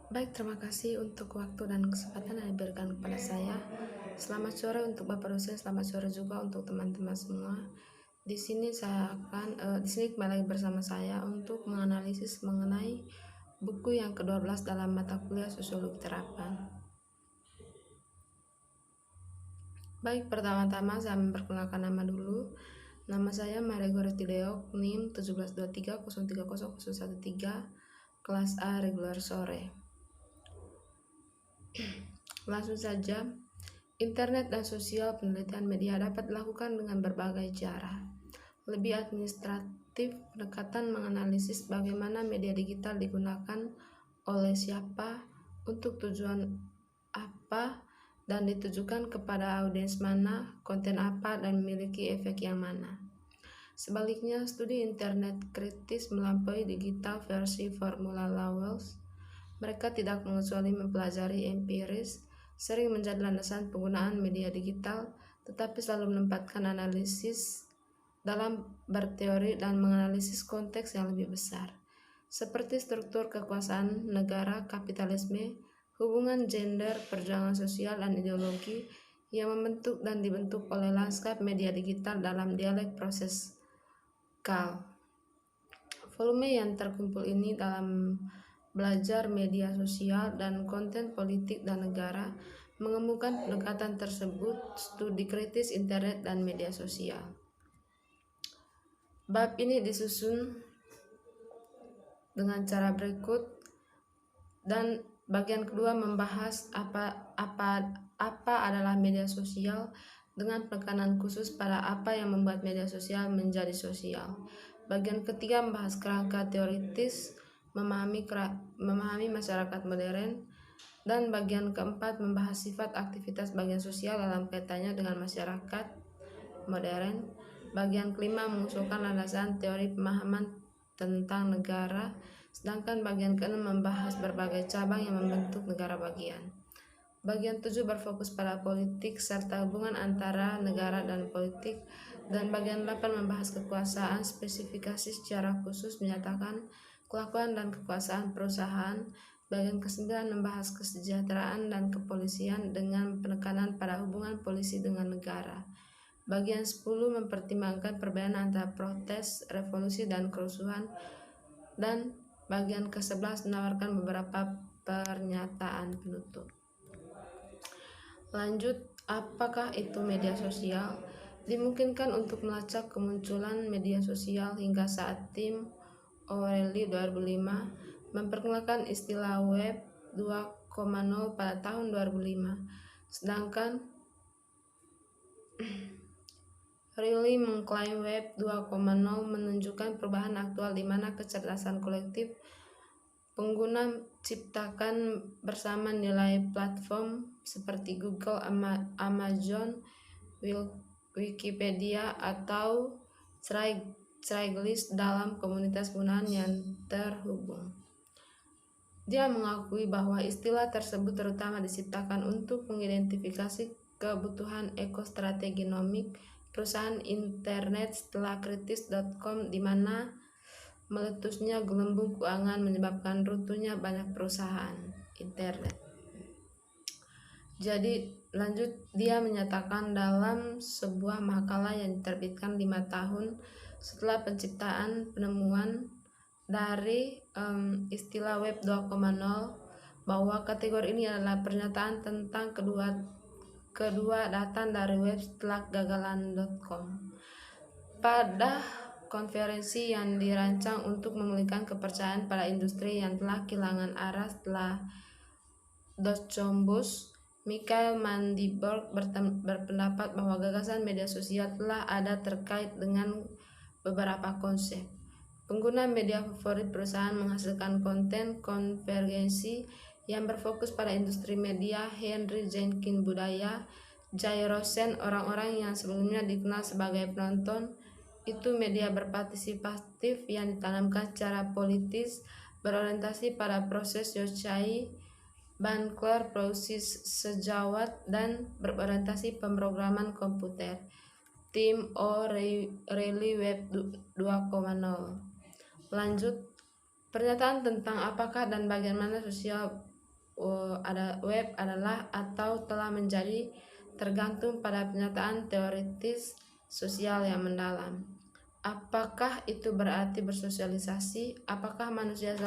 Baik, terima kasih untuk waktu dan kesempatan yang diberikan kepada saya. Selamat sore untuk Bapak dosen, selamat sore juga untuk teman-teman semua. Di sini di sini kembali lagi bersama saya untuk menganalisis mengenai buku yang ke-12 dalam mata kuliah Sosiologi Terapan. Baik, pertama-tama saya memperkenalkan nama dulu. Nama saya Maria Goretideok, NIM 1723030013, kelas A regular sore. Langsung saja, internet dan sosial penelitian media dapat dilakukan dengan berbagai cara. Lebih administratif, pendekatan menganalisis bagaimana media digital digunakan oleh siapa, untuk tujuan apa, dan ditujukan kepada audiens mana, konten apa, dan memiliki efek yang mana. Sebaliknya, studi internet kritis melampaui digital versi formula Lowell. Mereka tidak mengecuali mempelajari empiris, sering menjadi landasan penggunaan media digital, tetapi selalu menempatkan analisis dalam berteori dan menganalisis konteks yang lebih besar, seperti struktur kekuasaan negara, kapitalisme, hubungan gender, perjuangan sosial, dan ideologi yang membentuk dan dibentuk oleh lanskap media digital dalam dialek proses KAL. Volume yang terkumpul ini dalam belajar media sosial dan konten politik dan negara mengemukakan pendekatan tersebut, studi kritis internet dan media sosial. Bab ini disusun dengan cara berikut, dan bagian kedua membahas apa adalah media sosial dengan penekanan khusus pada apa yang membuat media sosial menjadi sosial. Bagian ketiga membahas kerangka teoritis memahami masyarakat modern, dan bagian keempat membahas sifat aktivitas bagian sosial dalam kaitannya dengan masyarakat modern. Bagian kelima mengusulkan landasan teori pemahaman tentang negara, sedangkan bagian keenam membahas berbagai cabang yang membentuk negara bagian. Bagian 7 berfokus pada politik serta hubungan antara negara dan politik, dan bagian 8 membahas kekuasaan, spesifikasi secara khusus menyatakan kelakuan dan kekuasaan perusahaan. Bagian ke-9 membahas kesejahteraan dan kepolisian dengan penekanan pada hubungan polisi dengan negara. Bagian 10 mempertimbangkan perbedaan antara protes, revolusi, dan kerusuhan, dan bagian ke-11 menawarkan beberapa pernyataan penutup. Lanjut, apakah itu media sosial? Dimungkinkan untuk melacak kemunculan media sosial hingga saat tim O'Reilly 2005 memperkenalkan istilah Web 2.0 pada tahun 2005, sedangkan Riley mengklaim Web 2.0 menunjukkan perubahan aktual di mana kecerdasan kolektif pengguna ciptakan bersama nilai platform seperti Google, Amazon, Wikipedia, atau Craigslist dalam komunitas penggunaan yang terhubung. Dia mengakui bahwa istilah tersebut terutama diciptakan untuk mengidentifikasi kebutuhan ekostrateginomik perusahaan internet setelah kritis.com, di mana meletusnya gelembung keuangan menyebabkan runtuhnya banyak perusahaan internet. Jadi lanjut, dia menyatakan dalam sebuah makalah yang diterbitkan 5 tahun setelah penciptaan penemuan dari istilah Web 2.0 bahwa kategori ini adalah pernyataan tentang kedua datang dari web setelah gagalan.com. Pada konferensi yang dirancang untuk memulihkan kepercayaan pada industri yang telah kehilangan arah setelah Dotcom-Bush, Michael Mandiborg berpendapat bahwa gagasan media sosial telah ada terkait dengan beberapa konsep. Pengguna media favorit perusahaan menghasilkan konten konvergensi yang berfokus pada industri media. Henry Jenkins budaya. Jay Rosen, orang-orang yang sebelumnya dikenal sebagai penonton, itu media berpartisipatif yang ditanamkan secara politis, berorientasi pada proses Yochai Bankler, produksi sejawat, dan berorientasi pemrograman komputer. Tim O'Reilly Web 2.0. Lanjut, pernyataan tentang apakah dan bagaimana sosial web adalah atau telah menjadi tergantung pada pernyataan teoritis sosial yang mendalam. Apakah itu berarti bersosialisasi? Apakah manusia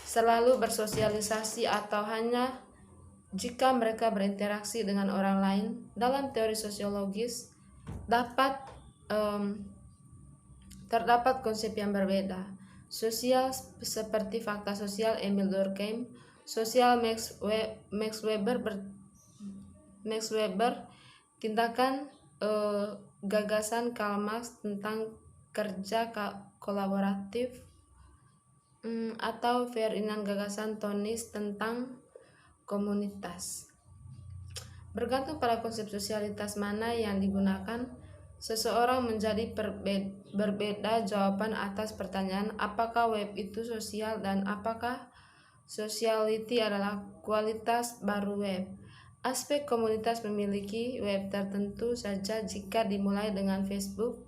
selalu bersosialisasi atau hanya jika mereka berinteraksi dengan orang lain? Dalam teori sosiologis terdapat konsep yang berbeda. Sosial seperti fakta sosial Emil Durkheim, sosial Max Weber, tindakan gagasan Karl Marx tentang kerja kolaboratif, atau Ferdinand gagasan Tonis tentang komunitas. Bergantung pada konsep sosialitas mana yang digunakan, seseorang menjadi berbeda jawaban atas pertanyaan apakah web itu sosial dan apakah sociality adalah kualitas baru web. Aspek komunitas memiliki web tertentu saja jika dimulai dengan Facebook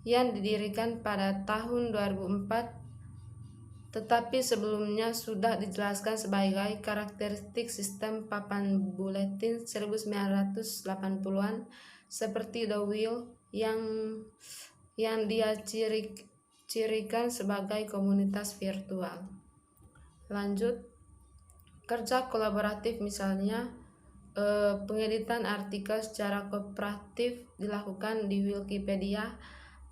yang didirikan pada tahun 2004, tetapi sebelumnya sudah dijelaskan sebagai karakteristik sistem papan buletin 1980-an seperti The Wheel yang dia cirikan sebagai komunitas virtual. Lanjut, kerja kolaboratif misalnya pengeditan artikel secara kooperatif dilakukan di Wikipedia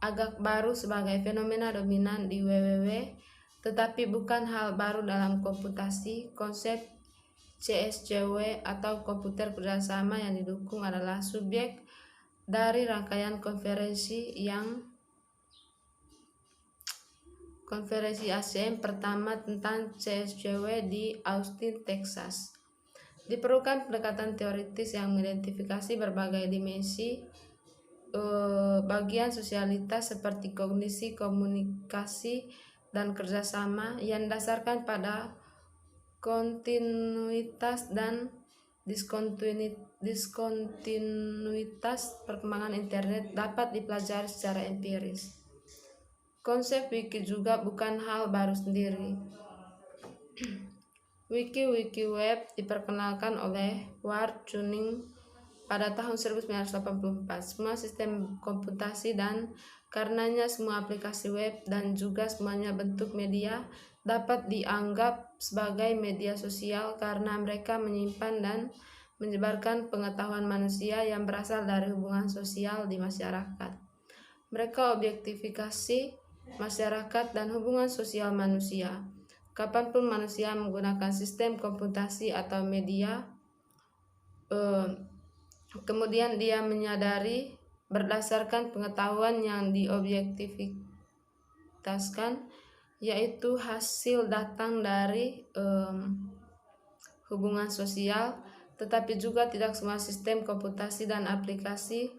agak baru sebagai fenomena dominan di www, tetapi bukan hal baru dalam komputasi. Konsep CSJW atau komputer kerjasama yang didukung adalah subjek dari rangkaian konferensi ACM pertama tentang CSJW di Austin, Texas. Diperlukan pendekatan teoritis yang mengidentifikasi berbagai dimensi bagian sosialitas seperti kognisi, komunikasi, dan kerjasama yang didasarkan pada kontinuitas dan diskontinuitas perkembangan internet dapat dipelajari secara empiris. Konsep wiki juga bukan hal baru sendiri. Wiki web diperkenalkan oleh Ward Chunning pada tahun 1984. Semua sistem komputasi dan karenanya semua aplikasi web dan juga semuanya bentuk media dapat dianggap sebagai media sosial karena mereka menyimpan dan menyebarkan pengetahuan manusia yang berasal dari hubungan sosial di masyarakat. Mereka objektifikasi masyarakat dan hubungan sosial manusia. Kapanpun manusia menggunakan sistem komputasi atau media, kemudian dia menyadari berdasarkan pengetahuan yang diobjektifikasikan, yaitu hasil datang dari hubungan sosial, tetapi juga tidak semua sistem komputasi dan aplikasi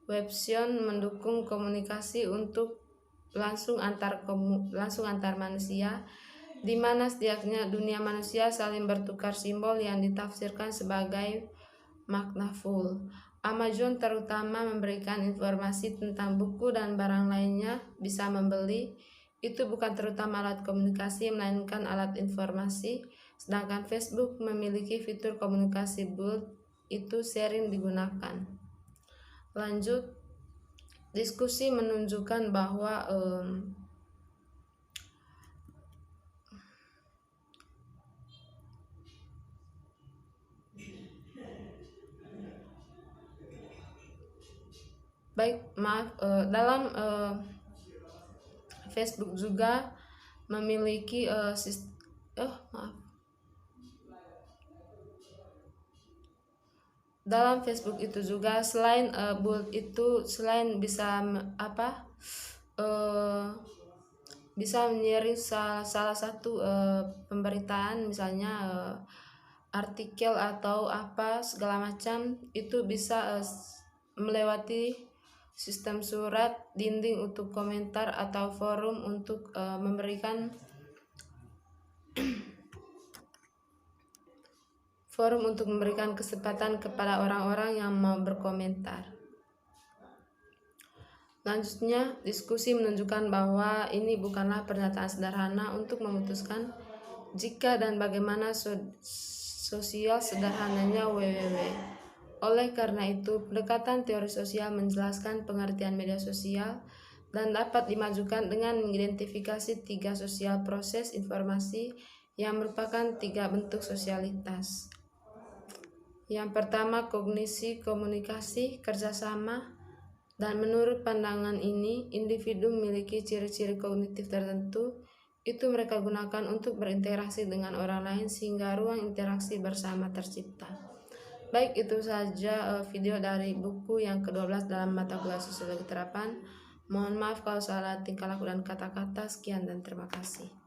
websion mendukung komunikasi untuk langsung antar manusia, di mana setidaknya dunia manusia saling bertukar simbol yang ditafsirkan sebagai makna full. Amazon terutama memberikan informasi tentang buku dan barang lainnya bisa membeli. Itu bukan terutama alat komunikasi melainkan alat informasi, sedangkan Facebook memiliki fitur komunikasi bulk, itu sering digunakan. Lanjut, diskusi menunjukkan bahwa dalam Facebook juga memiliki dalam Facebook itu juga selain bulk itu selain bisa bisa menyiring salah satu pemberitaan, misalnya artikel atau apa segala macam, itu bisa melewati sistem surat, dinding untuk komentar, atau forum untuk memberikan kesempatan kepada orang-orang yang mau berkomentar. Lanjutnya, diskusi menunjukkan bahwa ini bukanlah pernyataan sederhana untuk memutuskan Jika dan bagaimana sosial sederhananya www. Oleh karena itu, pendekatan teori sosial menjelaskan pengertian media sosial dan dapat dimajukan dengan mengidentifikasi 3 sosial proses informasi yang merupakan 3 bentuk sosialitas. Yang pertama, kognisi, komunikasi, kerjasama. Dan menurut pandangan ini, individu memiliki ciri-ciri kognitif tertentu, itu mereka gunakan untuk berinteraksi dengan orang lain sehingga ruang interaksi bersama tercipta. Baik, itu saja video dari buku yang ke-12 dalam mata kuliah Sosiologi Terapan. Mohon maaf kalau salah tingkah laku dan kata-kata. Sekian dan terima kasih.